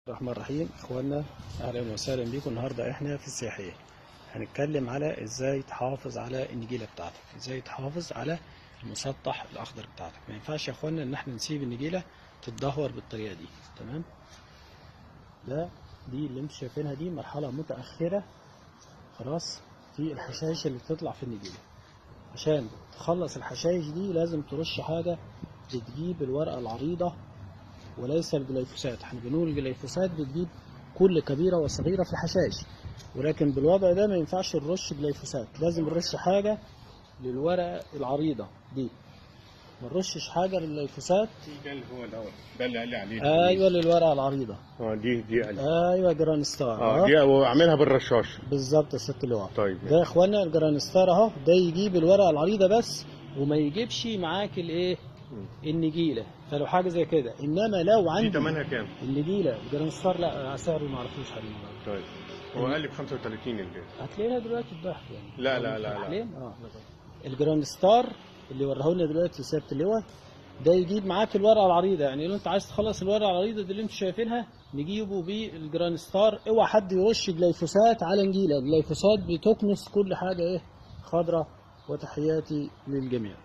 الرحمن الرحيم. اخوانا اهلا وسهلا بيكم. النهارده احنا في السياحيه هنتكلم على ازاي تحافظ على النجيله بتاعتك، ازاي تحافظ على المسطح الاخضر بتاعتك. ما ينفعش يا اخوانا ان احنا نسيب النجيله تتدهور بالطريقه دي. تمام، دي اللي انتم شايفينها دي مرحله متاخره خلاص في الحشائش اللي بتطلع في النجيله. عشان تخلص الحشائش دي لازم ترش حاجه بتجيب الورقه العريضه وليس الجليفوسات. احنا بنقول الجليفوسات بتجيب كل كبيرة وصغيرة في الحشائش، ولكن بالوضع ده ما ينفعش نرش جليفوسات، لازم نرش حاجة للورقة العريضة دي، ما نرشش حاجة للجليفوسات. ده اللي هو الاول، ده اللي قال لي عليه. ايوه للورقة العريضة. دي قال. ايوه جرانستار. دي واعملها بالرشاش بالظبط يا ست اللواء. طيب ده يا اخوانا الجرانستار اهو، ده يجيب الورقة العريضة بس وما يجيبش معاك الايه النجيله. فلو حاجه زي كده، انما لو عندي دي ثمنها كام؟ النجيله الجرانستار لا سعره ما اعرفوش حاليا. طيب هو قال لي ب 35 البيت. هتلاقيها دلوقتي الضعف يعني. لا الجراند اللي وراه لنا دلوقتي سياده اللواء ده يجيب معاك الورقه العريضه. يعني لو انت عايز تخلص الورقه العريضه دي اللي انتم شايفينها نجيبه بالجراند ستار. اوعى حد يرش جليفوسات على نجيله، الجليفوسات بتكنس كل حاجه ايه خضراء. وتحياتي للجميع.